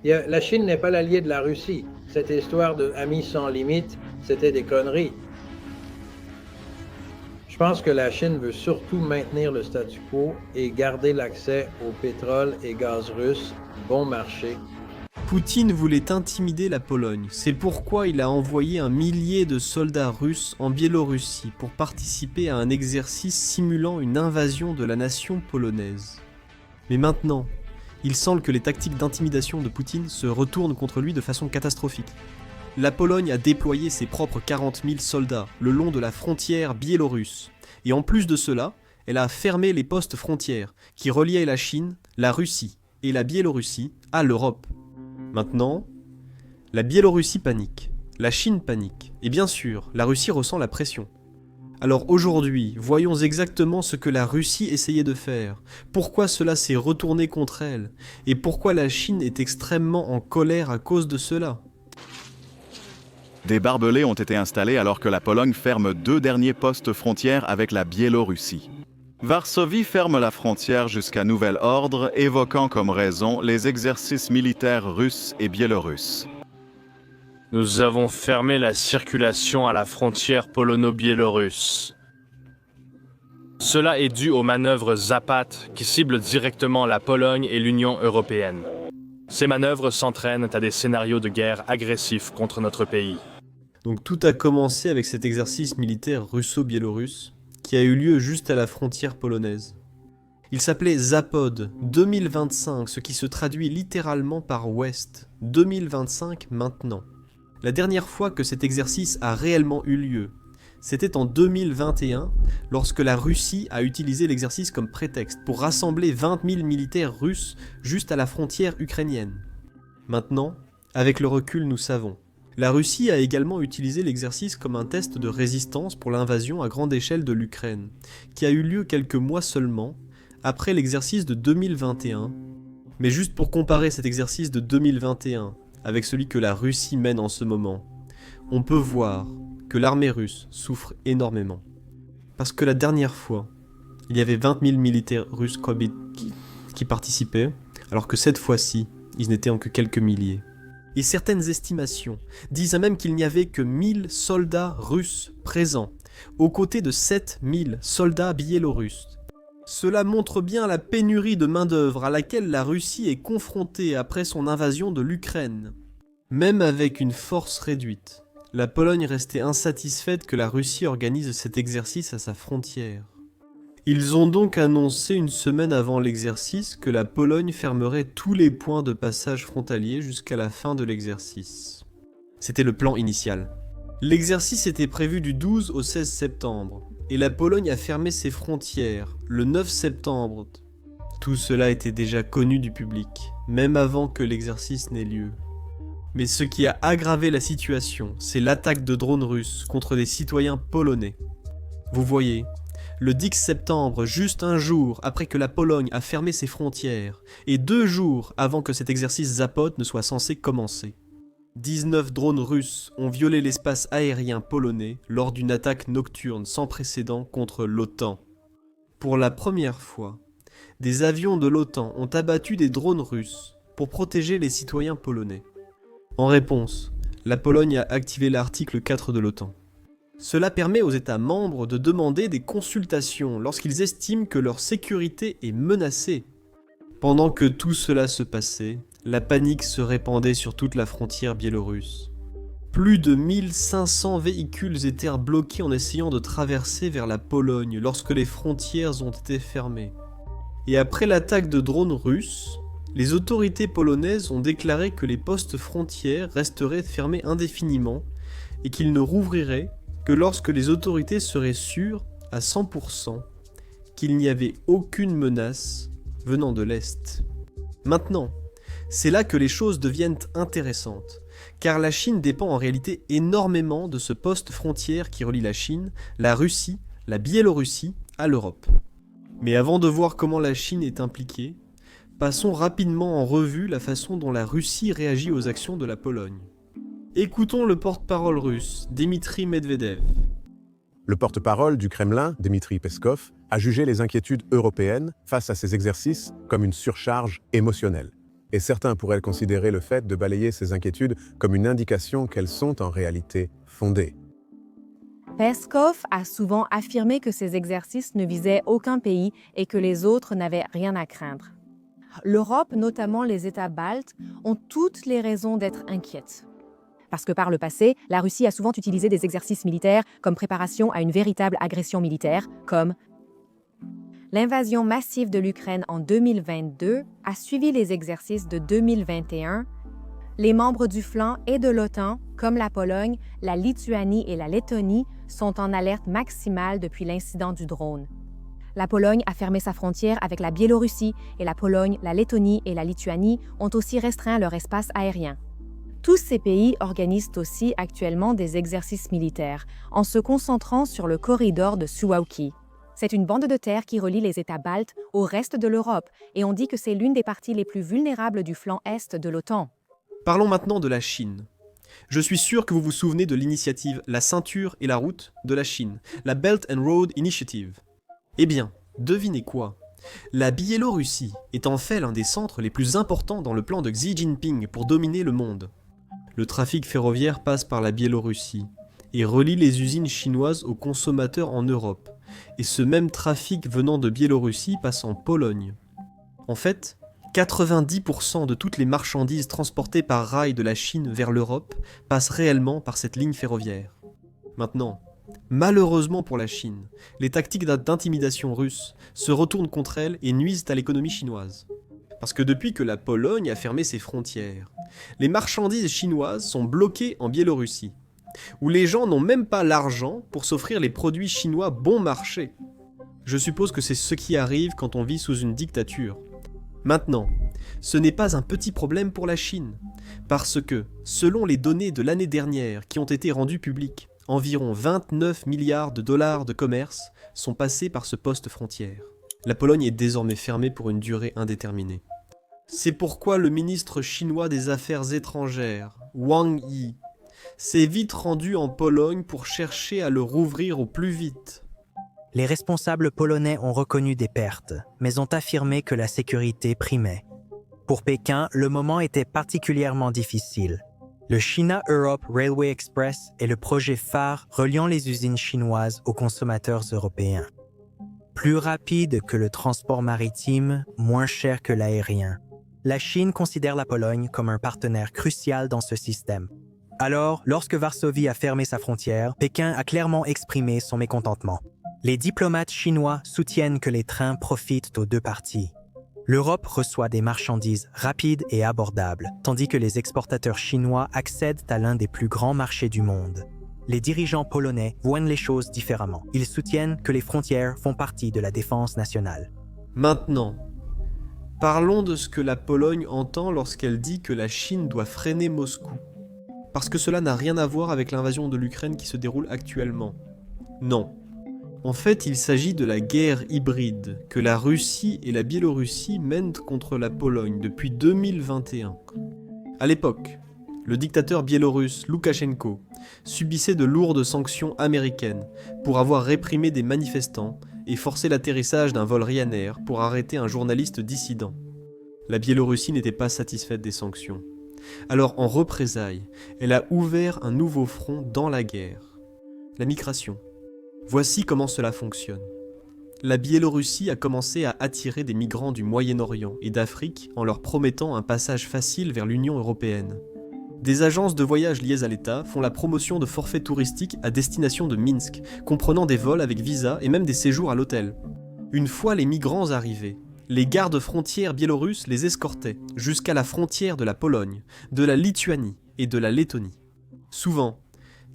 La Chine n'est pas l'allié de la Russie. Cette histoire de amis sans limite, c'était des conneries. Je pense que la Chine veut surtout maintenir le statu quo et garder l'accès au pétrole et gaz russe bon marché. Poutine voulait intimider la Pologne, c'est pourquoi il a envoyé 1 millier de soldats russes en Biélorussie pour participer à un exercice simulant une invasion de la nation polonaise. Mais maintenant, il semble que les tactiques d'intimidation de Poutine se retournent contre lui de façon catastrophique. La Pologne a déployé ses propres 40 000 soldats le long de la frontière biélorusse. Et en plus de cela, elle a fermé les postes frontières qui reliaient la Chine, la Russie et la Biélorussie à l'Europe. Maintenant, la Biélorussie panique, la Chine panique, et bien sûr, la Russie ressent la pression. Alors aujourd'hui, voyons exactement ce que la Russie essayait de faire, pourquoi cela s'est retourné contre elle, et pourquoi la Chine est extrêmement en colère à cause de cela. Des barbelés ont été installés alors que la Pologne ferme 2 derniers postes frontières avec la Biélorussie. Varsovie ferme la frontière jusqu'à nouvel ordre, évoquant comme raison les exercices militaires russes et biélorusses. Nous avons fermé la circulation à la frontière polono-biélorusse. Cela est dû aux manœuvres Zapad qui ciblent directement la Pologne et l'Union européenne. Ces manœuvres s'entraînent à des scénarios de guerre agressifs contre notre pays. Donc tout a commencé avec cet exercice militaire russo-biélorusse qui a eu lieu juste à la frontière polonaise. Il s'appelait Zapad 2025, ce qui se traduit littéralement par Ouest, 2025 maintenant. La dernière fois que cet exercice a réellement eu lieu, c'était en 2021, lorsque la Russie a utilisé l'exercice comme prétexte pour rassembler 20 000 militaires russes juste à la frontière ukrainienne. Maintenant, avec le recul, nous savons. La Russie a également utilisé l'exercice comme un test de résistance pour l'invasion à grande échelle de l'Ukraine, qui a eu lieu quelques mois seulement, après l'exercice de 2021. Mais juste pour comparer cet exercice de 2021 avec celui que la Russie mène en ce moment, on peut voir que l'armée russe souffre énormément. Parce que la dernière fois, il y avait 20 000 militaires russes qui participaient, alors que cette fois-ci, ils n'étaient en que quelques milliers. Et certaines estimations disent même qu'il n'y avait que 1000 soldats russes présents, aux côtés de 7000 soldats biélorusses. Cela montre bien la pénurie de main-d'œuvre à laquelle la Russie est confrontée après son invasion de l'Ukraine. Même avec une force réduite, la Pologne restait insatisfaite que la Russie organise cet exercice à sa frontière. Ils ont donc annoncé une semaine avant l'exercice que la Pologne fermerait tous les points de passage frontaliers jusqu'à la fin de l'exercice. C'était le plan initial. L'exercice était prévu du 12 au 16 septembre, et la Pologne a fermé ses frontières le 9 septembre. Tout cela était déjà connu du public, même avant que l'exercice n'ait lieu. Mais ce qui a aggravé la situation, c'est l'attaque de drones russes contre des citoyens polonais. Vous voyez, le 10 septembre, juste un jour après que la Pologne a fermé ses frontières, et 2 jours avant que cet exercice Zapad ne soit censé commencer. 19 drones russes ont violé l'espace aérien polonais lors d'une attaque nocturne sans précédent contre l'OTAN. Pour la première fois, des avions de l'OTAN ont abattu des drones russes pour protéger les citoyens polonais. En réponse, la Pologne a activé l'article 4 de l'OTAN. Cela permet aux États membres de demander des consultations lorsqu'ils estiment que leur sécurité est menacée. Pendant que tout cela se passait, la panique se répandait sur toute la frontière biélorusse. Plus de 1500 véhicules étaient bloqués en essayant de traverser vers la Pologne lorsque les frontières ont été fermées. Et après l'attaque de drones russes, les autorités polonaises ont déclaré que les postes frontières resteraient fermés indéfiniment et qu'ils ne rouvriraient que lorsque les autorités seraient sûres à 100% qu'il n'y avait aucune menace venant de l'Est. Maintenant, c'est là que les choses deviennent intéressantes, car la Chine dépend en réalité énormément de ce poste frontière qui relie la Chine, la Russie, la Biélorussie à l'Europe. Mais avant de voir comment la Chine est impliquée, passons rapidement en revue la façon dont la Russie réagit aux actions de la Pologne. Écoutons le porte-parole russe, Dmitri Medvedev. Le porte-parole du Kremlin, Dmitri Peskov, a jugé les inquiétudes européennes face à ces exercices comme une surcharge émotionnelle. et certains pourraient considérer le fait de balayer ces inquiétudes comme une indication qu'elles sont en réalité fondées. Peskov a souvent affirmé que ces exercices ne visaient aucun pays et que les autres n'avaient rien à craindre. L'Europe, notamment les États baltes, ont toutes les raisons d'être inquiètes. Parce que par le passé, la Russie a souvent utilisé des exercices militaires comme préparation à une véritable agression militaire, comme l'invasion massive de l'Ukraine en 2022 a suivi les exercices de 2021. Les membres du flanc et de l'OTAN, comme la Pologne, la Lituanie et la Lettonie, sont en alerte maximale depuis l'incident du drone. La Pologne a fermé sa frontière avec la Biélorussie et la Pologne, la Lettonie et la Lituanie ont aussi restreint leur espace aérien. Tous ces pays organisent aussi actuellement des exercices militaires en se concentrant sur le corridor de Suwałki. C'est une bande de terre qui relie les États baltes au reste de l'Europe et on dit que c'est l'une des parties les plus vulnérables du flanc est de l'OTAN. Parlons maintenant de la Chine. Je suis sûr que vous vous souvenez de l'initiative La ceinture et la route de la Chine, la Belt and Road Initiative. Eh bien, devinez quoi? La Biélorussie est en fait l'un des centres les plus importants dans le plan de Xi Jinping pour dominer le monde. Le trafic ferroviaire passe par la Biélorussie et relie les usines chinoises aux consommateurs en Europe. Et ce même trafic venant de Biélorussie passe en Pologne. En fait, 90% de toutes les marchandises transportées par rail de la Chine vers l'Europe passent réellement par cette ligne ferroviaire. Maintenant, malheureusement pour la Chine, les tactiques d'intimidation russes se retournent contre elle et nuisent à l'économie chinoise. Parce que depuis que la Pologne a fermé ses frontières, les marchandises chinoises sont bloquées en Biélorussie, où les gens n'ont même pas l'argent pour s'offrir les produits chinois bon marché. Je suppose que c'est ce qui arrive quand on vit sous une dictature. Maintenant, ce n'est pas un petit problème pour la Chine, parce que, selon les données de l'année dernière qui ont été rendues publiques, environ 29 milliards de dollars de commerce sont passés par ce poste frontière. La Pologne est désormais fermée pour une durée indéterminée. C'est pourquoi le ministre chinois des Affaires étrangères, Wang Yi, s'est vite rendu en Pologne pour chercher à le rouvrir au plus vite. Les responsables polonais ont reconnu des pertes, mais ont affirmé que la sécurité primait. Pour Pékin, le moment était particulièrement difficile. Le China Europe Railway Express est le projet phare reliant les usines chinoises aux consommateurs européens. Plus rapide que le transport maritime, moins cher que l'aérien. La Chine considère la Pologne comme un partenaire crucial dans ce système. Alors, lorsque Varsovie a fermé sa frontière, Pékin a clairement exprimé son mécontentement. Les diplomates chinois soutiennent que les trains profitent aux deux parties. L'Europe reçoit des marchandises rapides et abordables, tandis que les exportateurs chinois accèdent à l'un des plus grands marchés du monde. Les dirigeants polonais voient les choses différemment. Ils soutiennent que les frontières font partie de la défense nationale. Maintenant, parlons de ce que la Pologne entend lorsqu'elle dit que la Chine doit freiner Moscou. Parce que cela n'a rien à voir avec l'invasion de l'Ukraine qui se déroule actuellement. Non. En fait, il s'agit de la guerre hybride que la Russie et la Biélorussie mènent contre la Pologne depuis 2021. À l'époque, le dictateur biélorusse Loukachenko subissait de lourdes sanctions américaines pour avoir réprimé des manifestants et forcé l'atterrissage d'un vol Ryanair pour arrêter un journaliste dissident. La Biélorussie n'était pas satisfaite des sanctions. Alors, en représailles, elle a ouvert un nouveau front dans la guerre. La migration. Voici comment cela fonctionne. La Biélorussie a commencé à attirer des migrants du Moyen-Orient et d'Afrique en leur promettant un passage facile vers l'Union européenne. Des agences de voyage liées à l'État font la promotion de forfaits touristiques à destination de Minsk, comprenant des vols avec visa et même des séjours à l'hôtel. Une fois les migrants arrivés, les gardes frontières biélorusses les escortaient jusqu'à la frontière de la Pologne, de la Lituanie et de la Lettonie. Souvent,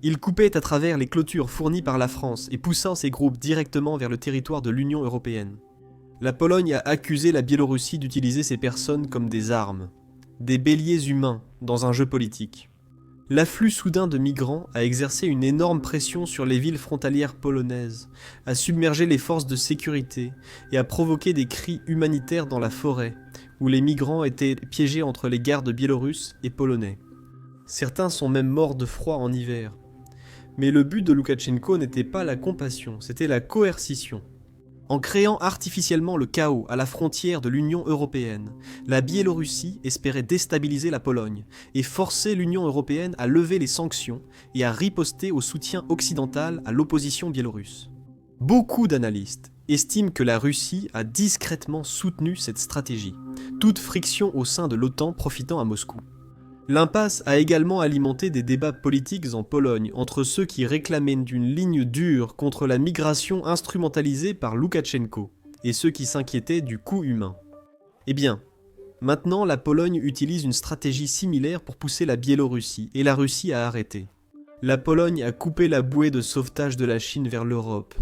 ils coupaient à travers les clôtures fournies par la France et poussant ces groupes directement vers le territoire de l'Union européenne. La Pologne a accusé la Biélorussie d'utiliser ces personnes comme des armes, des béliers humains dans un jeu politique. L'afflux soudain de migrants a exercé une énorme pression sur les villes frontalières polonaises, a submergé les forces de sécurité et a provoqué des cris humanitaires dans la forêt, où les migrants étaient piégés entre les gardes biélorusses et polonais. Certains sont même morts de froid en hiver. Mais le but de Loukachenko n'était pas la compassion, c'était la coercition. En créant artificiellement le chaos à la frontière de l'Union européenne, la Biélorussie espérait déstabiliser la Pologne et forcer l'Union européenne à lever les sanctions et à riposter au soutien occidental à l'opposition biélorusse. Beaucoup d'analystes estiment que la Russie a discrètement soutenu cette stratégie, toute friction au sein de l'OTAN profitant à Moscou. L'impasse a également alimenté des débats politiques en Pologne entre ceux qui réclamaient d'une ligne dure contre la migration instrumentalisée par Loukachenko et ceux qui s'inquiétaient du coût humain. Eh bien, maintenant la Pologne utilise une stratégie similaire pour pousser la Biélorussie et la Russie à arrêter. La Pologne a coupé la bouée de sauvetage de la Chine vers l'Europe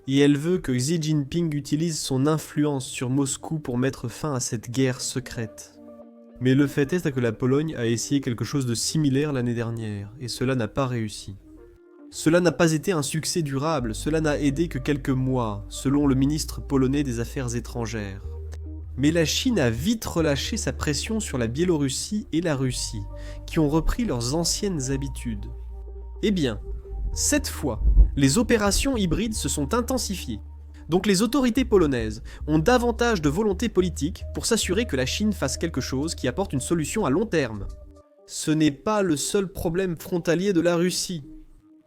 et elle veut que Xi Jinping utilise son influence sur Moscou pour mettre fin à cette guerre secrète. Mais le fait est que la Pologne a essayé quelque chose de similaire l'année dernière, et cela n'a pas réussi. Cela n'a pas été un succès durable, cela n'a aidé que quelques mois, selon le ministre polonais des Affaires étrangères. Mais la Chine a vite relâché sa pression sur la Biélorussie et la Russie, qui ont repris leurs anciennes habitudes. Eh bien, cette fois, les opérations hybrides se sont intensifiées. Donc les autorités polonaises ont davantage de volonté politique pour s'assurer que la Chine fasse quelque chose qui apporte une solution à long terme. Ce n'est pas le seul problème frontalier de la Russie.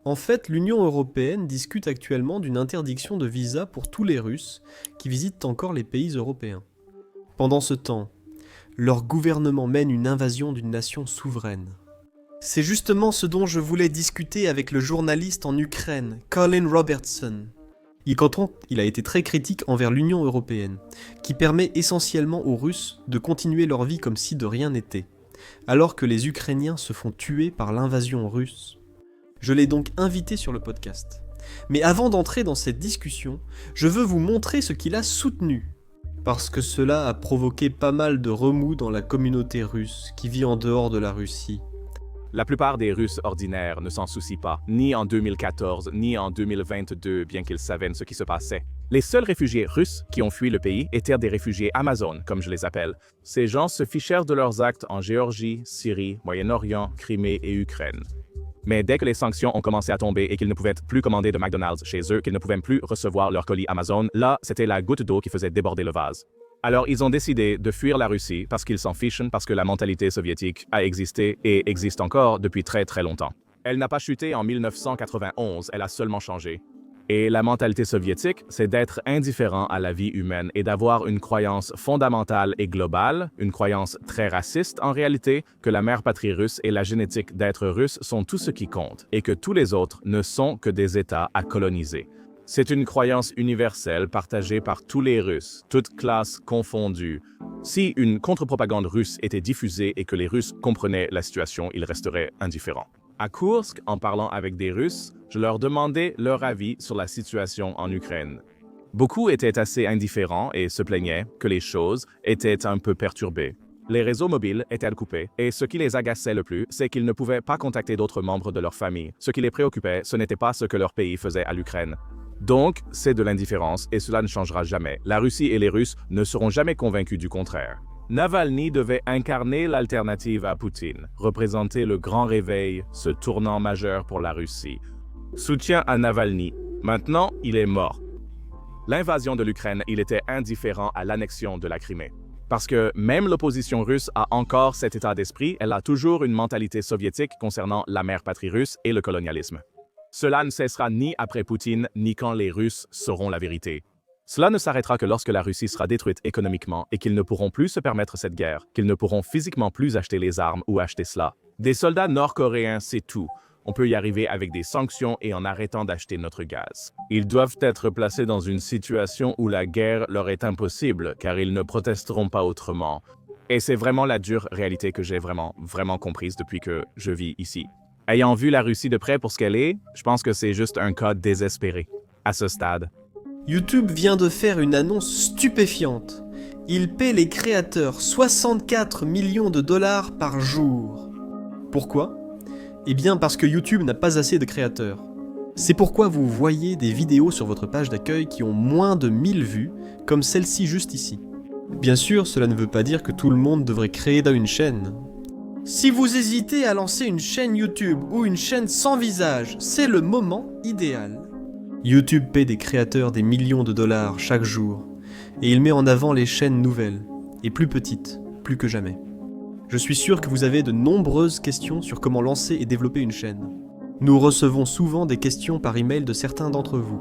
En fait, l'Union européenne discute actuellement d'une interdiction de visa pour tous les Russes qui visitent encore les pays européens. Pendant ce temps, leur gouvernement mène une invasion d'une nation souveraine. C'est justement ce dont je voulais discuter avec le journaliste en Ukraine, Colin Robertson. Il a été très critique envers l'Union européenne, qui permet essentiellement aux Russes de continuer leur vie comme si de rien n'était, alors que les Ukrainiens se font tuer par l'invasion russe. Je l'ai donc invité sur le podcast. Mais avant d'entrer dans cette discussion, je veux vous montrer ce qu'il a soutenu, parce que cela a provoqué pas mal de remous dans la communauté russe qui vit en dehors de la Russie. La plupart des Russes ordinaires ne s'en soucient pas, ni en 2014, ni en 2022, bien qu'ils savaient ce qui se passait. Les seuls réfugiés russes qui ont fui le pays étaient des réfugiés Amazones, comme je les appelle. Ces gens se fichèrent de leurs actes en Géorgie, Syrie, Moyen-Orient, Crimée et Ukraine. Mais dès que les sanctions ont commencé à tomber et qu'ils ne pouvaient plus commander de McDonald's chez eux, qu'ils ne pouvaient plus recevoir leurs colis Amazon, là, c'était la goutte d'eau qui faisait déborder le vase. Alors ils ont décidé de fuir la Russie parce qu'ils s'en fichent, parce que la mentalité soviétique a existé et existe encore depuis très très longtemps. Elle n'a pas chuté en 1991, elle a seulement changé. Et la mentalité soviétique, c'est d'être indifférent à la vie humaine et d'avoir une croyance fondamentale et globale, une croyance très raciste en réalité, que la mère patrie russe et la génétique d'être russe sont tout ce qui compte et que tous les autres ne sont que des États à coloniser. C'est une croyance universelle partagée par tous les Russes, toutes classes confondues. Si une contre-propagande russe était diffusée et que les Russes comprenaient la situation, ils resteraient indifférents. À Koursk, en parlant avec des Russes, je leur demandais leur avis sur la situation en Ukraine. Beaucoup étaient assez indifférents et se plaignaient que les choses étaient un peu perturbées. Les réseaux mobiles étaient coupés et ce qui les agaçait le plus, c'est qu'ils ne pouvaient pas contacter d'autres membres de leur famille. Ce qui les préoccupait, ce n'était pas ce que leur pays faisait à l'Ukraine. Donc, c'est de l'indifférence et cela ne changera jamais. La Russie et les Russes ne seront jamais convaincus du contraire. Navalny devait incarner l'alternative à Poutine, représenter le grand réveil, ce tournant majeur pour la Russie. Soutien à Navalny. Maintenant, il est mort. L'invasion de l'Ukraine, il était indifférent à l'annexion de la Crimée. Parce que même l'opposition russe a encore cet état d'esprit, elle a toujours une mentalité soviétique concernant la mère patrie russe et le colonialisme. Cela ne cessera ni après Poutine, ni quand les Russes sauront la vérité. Cela ne s'arrêtera que lorsque la Russie sera détruite économiquement et qu'ils ne pourront plus se permettre cette guerre, qu'ils ne pourront physiquement plus acheter les armes ou acheter cela. Des soldats nord-coréens, c'est tout. On peut y arriver avec des sanctions et en arrêtant d'acheter notre gaz. Ils doivent être placés dans une situation où la guerre leur est impossible, car ils ne protesteront pas autrement. Et c'est vraiment la dure réalité que j'ai vraiment comprise depuis que je vis ici. Ayant vu la Russie de près pour ce qu'elle est, je pense que c'est juste un cas désespéré, à ce stade. YouTube vient de faire une annonce stupéfiante. Il paie les créateurs 64 millions de dollars par jour. Pourquoi ? Eh bien parce que YouTube n'a pas assez de créateurs. C'est pourquoi vous voyez des vidéos sur votre page d'accueil qui ont moins de 1000 vues, comme celle-ci juste ici. Bien sûr, cela ne veut pas dire que tout le monde devrait créer une chaîne. Si vous hésitez à lancer une chaîne YouTube ou une chaîne sans visage, c'est le moment idéal. YouTube paie des créateurs des millions de dollars chaque jour, et il met en avant les chaînes nouvelles, et plus petites, plus que jamais. Je suis sûr que vous avez de nombreuses questions sur comment lancer et développer une chaîne. Nous recevons souvent des questions par email de certains d'entre vous.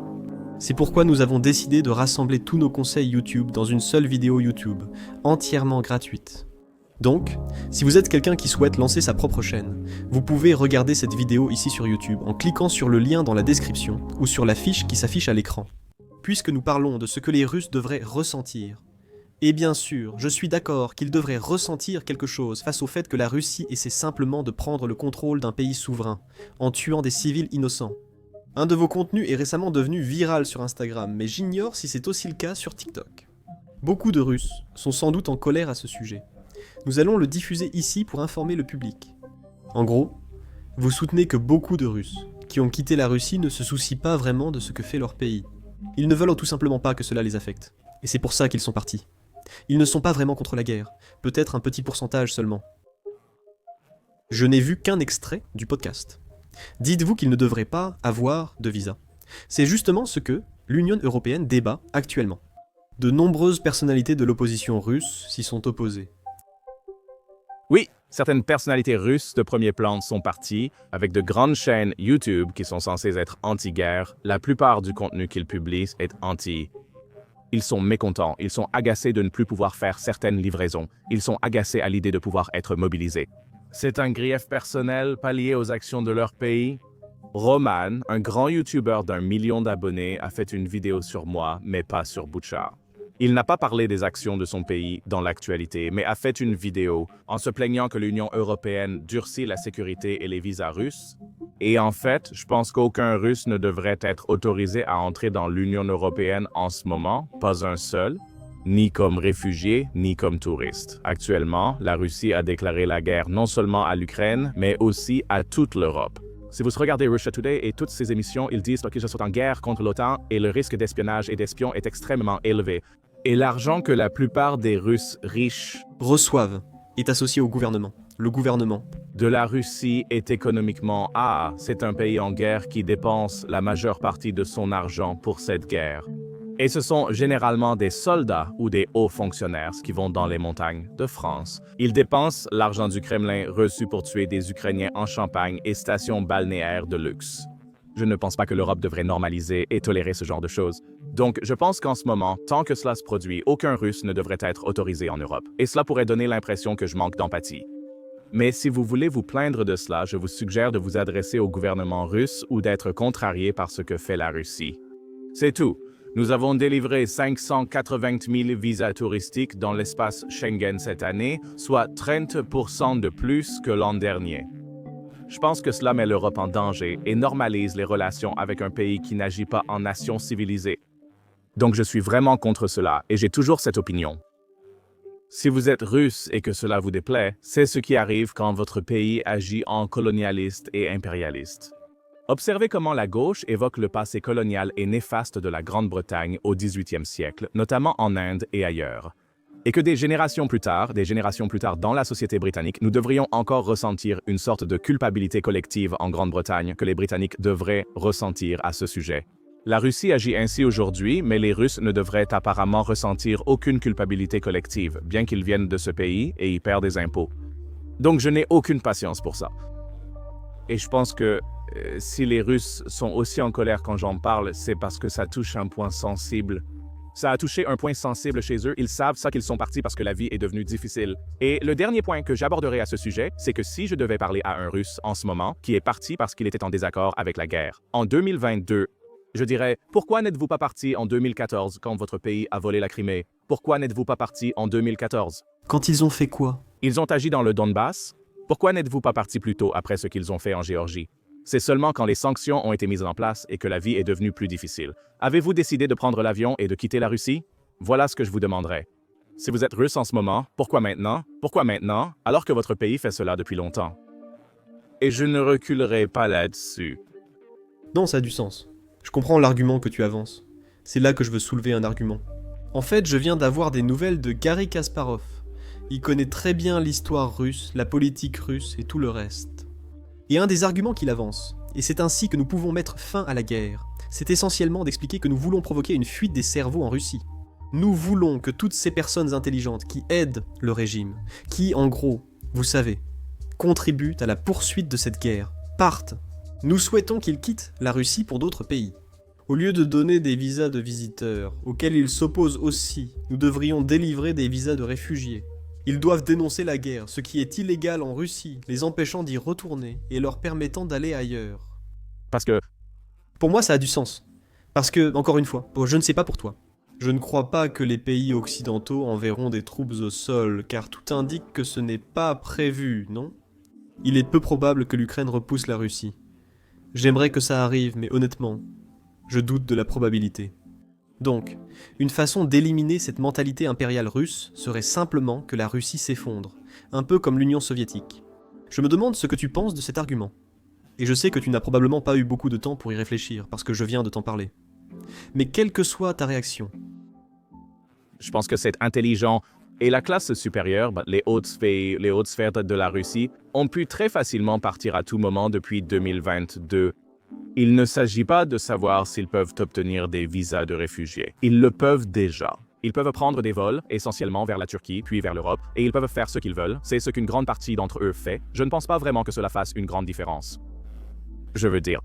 C'est pourquoi nous avons décidé de rassembler tous nos conseils YouTube dans une seule vidéo YouTube, entièrement gratuite. Donc, si vous êtes quelqu'un qui souhaite lancer sa propre chaîne, vous pouvez regarder cette vidéo ici sur YouTube en cliquant sur le lien dans la description ou sur la fiche qui s'affiche à l'écran. Puisque nous parlons de ce que les Russes devraient ressentir, et bien sûr, je suis d'accord qu'ils devraient ressentir quelque chose face au fait que la Russie essaie simplement de prendre le contrôle d'un pays souverain, en tuant des civils innocents. Un de vos contenus est récemment devenu viral sur Instagram, mais j'ignore si c'est aussi le cas sur TikTok. Beaucoup de Russes sont sans doute en colère à ce sujet. Nous allons le diffuser ici pour informer le public. En gros, vous soutenez que beaucoup de Russes qui ont quitté la Russie ne se soucient pas vraiment de ce que fait leur pays. Ils ne veulent tout simplement pas que cela les affecte. Et c'est pour ça qu'ils sont partis. Ils ne sont pas vraiment contre la guerre, peut-être un petit pourcentage seulement. Je n'ai vu qu'un extrait du podcast. Dites-vous qu'ils ne devraient pas avoir de visa. C'est justement ce que l'Union européenne débat actuellement. De nombreuses personnalités de l'opposition russe s'y sont opposées. Oui, certaines personnalités russes de premier plan sont parties, avec de grandes chaînes YouTube qui sont censées être anti-guerre. La plupart du contenu qu'ils publient est anti. Ils sont mécontents, ils sont agacés de ne plus pouvoir faire certaines livraisons, ils sont agacés à l'idée de pouvoir être mobilisés. C'est un grief personnel pas lié aux actions de leur pays. Roman, un grand YouTuber d'1 million d'abonnés, a fait une vidéo sur moi, mais pas sur Butcha. Il n'a pas parlé des actions de son pays dans l'actualité, mais a fait une vidéo en se plaignant que l'Union européenne durcit la sécurité et les visas russes. Et en fait, je pense qu'aucun Russe ne devrait être autorisé à entrer dans l'Union européenne en ce moment, pas un seul, ni comme réfugié, ni comme touriste. Actuellement, la Russie a déclaré la guerre non seulement à l'Ukraine, mais aussi à toute l'Europe. Si vous regardez Russia Today et toutes ces émissions, ils disent qu'ils sont en guerre contre l'OTAN et le risque d'espionnage et d'espions est extrêmement élevé. Et l'argent que la plupart des Russes riches Reçoivent est associé au gouvernement. Le gouvernement de la Russie est économiquement c'est un pays en guerre qui dépense la majeure partie de son argent pour cette guerre. Et ce sont généralement des soldats ou des hauts fonctionnaires qui vont dans les montagnes de France. Ils dépensent l'argent du Kremlin reçu pour tuer des Ukrainiens en Champagne et stations balnéaires de luxe. Je ne pense pas que l'Europe devrait normaliser et tolérer ce genre de choses. Donc, je pense qu'en ce moment, tant que cela se produit, aucun Russe ne devrait être autorisé en Europe. Et cela pourrait donner l'impression que je manque d'empathie. Mais si vous voulez vous plaindre de cela, je vous suggère de vous adresser au gouvernement russe ou d'être contrarié par ce que fait la Russie. C'est tout. Nous avons délivré 580 000 visas touristiques dans l'espace Schengen cette année, soit 30% de plus que l'an dernier. Je pense que cela met l'Europe en danger et normalise les relations avec un pays qui n'agit pas en nation civilisée. Donc je suis vraiment contre cela et j'ai toujours cette opinion. Si vous êtes russe et que cela vous déplaît, c'est ce qui arrive quand votre pays agit en colonialiste et impérialiste. Observez comment la gauche évoque le passé colonial et néfaste de la Grande-Bretagne au XVIIIe siècle, notamment en Inde et ailleurs. Et que des générations plus tard dans la société britannique, nous devrions encore ressentir une sorte de culpabilité collective en Grande-Bretagne que les Britanniques devraient ressentir à ce sujet. La Russie agit ainsi aujourd'hui, mais les Russes ne devraient apparemment ressentir aucune culpabilité collective, bien qu'ils viennent de ce pays et y perdent des impôts. Donc je n'ai aucune patience pour ça. Et je pense que si les Russes sont aussi en colère quand j'en parle, c'est parce que ça touche un point sensible. Ça a touché un point sensible chez eux, ils savent ça qu'ils sont partis parce que la vie est devenue difficile. Et le dernier point que j'aborderai à ce sujet, c'est que si je devais parler à un Russe en ce moment, qui est parti parce qu'il était en désaccord avec la guerre, en 2022, je dirais, pourquoi n'êtes-vous pas parti en 2014 quand votre pays a volé la Crimée? Pourquoi n'êtes-vous pas parti en 2014? Quand ils ont fait quoi? Ils ont agi dans le Donbass. Pourquoi n'êtes-vous pas parti plus tôt après ce qu'ils ont fait en Géorgie? C'est seulement quand les sanctions ont été mises en place et que la vie est devenue plus difficile. Avez-vous décidé de prendre l'avion et de quitter la Russie? Voilà ce que je vous demanderai. Si vous êtes russe en ce moment, pourquoi maintenant? Pourquoi maintenant, alors que votre pays fait cela depuis longtemps? Et je ne reculerai pas là-dessus. Non, ça a du sens. Je comprends l'argument que tu avances. C'est là que je veux soulever un argument. En fait, je viens d'avoir des nouvelles de Garry Kasparov. Il connaît très bien l'histoire russe, la politique russe et tout le reste. Et un des arguments qu'il avance, et c'est ainsi que nous pouvons mettre fin à la guerre, c'est essentiellement d'expliquer que nous voulons provoquer une fuite des cerveaux en Russie. Nous voulons que toutes ces personnes intelligentes qui aident le régime, qui, en gros, vous savez, contribuent à la poursuite de cette guerre, partent. Nous souhaitons qu'ils quittent la Russie pour d'autres pays. Au lieu de donner des visas de visiteurs, auxquels ils s'opposent aussi, nous devrions délivrer des visas de réfugiés. Ils doivent dénoncer la guerre, ce qui est illégal en Russie, les empêchant d'y retourner et leur permettant d'aller ailleurs. Parce que Pour moi, ça a du sens. Parce que, encore une fois, je ne sais pas pour toi. Je ne crois pas que les pays occidentaux enverront des troupes au sol, car tout indique que ce n'est pas prévu, non ? Il est peu probable que l'Ukraine repousse la Russie. J'aimerais que ça arrive, mais honnêtement, je doute de la probabilité. Donc, une façon d'éliminer cette mentalité impériale russe serait simplement que la Russie s'effondre, un peu comme l'Union soviétique. Je me demande ce que tu penses de cet argument. Et je sais que tu n'as probablement pas eu beaucoup de temps pour y réfléchir, parce que je viens de t'en parler. Mais quelle que soit ta réaction, je pense que c'est intelligent. Et la classe supérieure, les hautes sphères de la Russie, ont pu très facilement partir à tout moment depuis 2022. Il ne s'agit pas de savoir s'ils peuvent obtenir des visas de réfugiés. Ils le peuvent déjà. Ils peuvent prendre des vols, essentiellement vers la Turquie, puis vers l'Europe, et ils peuvent faire ce qu'ils veulent. C'est ce qu'une grande partie d'entre eux fait. Je ne pense pas vraiment que cela fasse une grande différence. Je veux dire,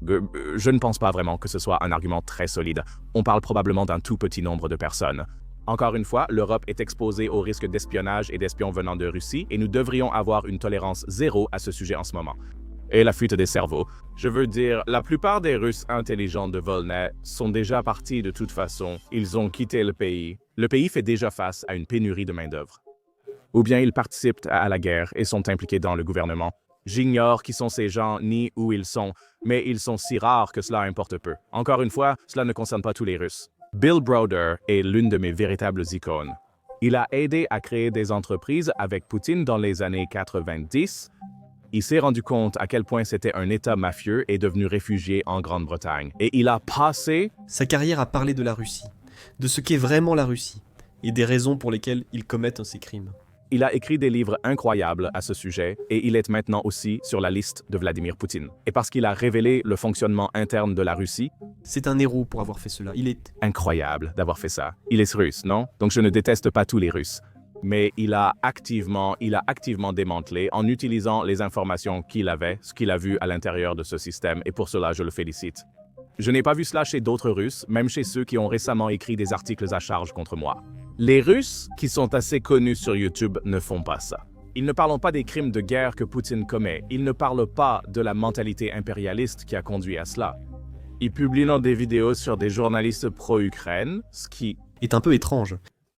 je ne pense pas vraiment que ce soit un argument très solide. On parle probablement d'un tout petit nombre de personnes. Encore une fois, l'Europe est exposée au risque d'espionnage et d'espions venant de Russie, et nous devrions avoir une tolérance zéro à ce sujet en ce moment. Et la fuite des cerveaux. Je veux dire, la plupart des Russes intelligents de Volney sont déjà partis de toute façon. Ils ont quitté le pays. Le pays fait déjà face à une pénurie de main-d'œuvre. Ou bien ils participent à la guerre et sont impliqués dans le gouvernement. J'ignore qui sont ces gens ni où ils sont, mais ils sont si rares que cela importe peu. Encore une fois, cela ne concerne pas tous les Russes. Bill Browder est l'une de mes véritables icônes. Il a aidé à créer des entreprises avec Poutine dans les années 90. Il s'est rendu compte à quel point c'était un État mafieux et devenu réfugié en Grande-Bretagne. Et il a passé sa carrière à parler de la Russie, de ce qu'est vraiment la Russie, et des raisons pour lesquelles ils commettent ces crimes. Il a écrit des livres incroyables à ce sujet et il est maintenant aussi sur la liste de Vladimir Poutine. Et parce qu'il a révélé le fonctionnement interne de la Russie, c'est un héros pour avoir fait cela. Il est incroyable d'avoir fait ça. Il est russe, non? Donc je ne déteste pas tous les Russes. Mais il a activement démantelé en utilisant les informations qu'il avait, ce qu'il a vu à l'intérieur de ce système, et pour cela je le félicite. Je n'ai pas vu cela chez d'autres Russes, même chez ceux qui ont récemment écrit des articles à charge contre moi. Les Russes, qui sont assez connus sur YouTube, ne font pas ça. Ils ne parlent pas des crimes de guerre que Poutine commet. Ils ne parlent pas de la mentalité impérialiste qui a conduit à cela. Ils publient des vidéos sur des journalistes pro-Ukraine, ce qui est un peu étrange.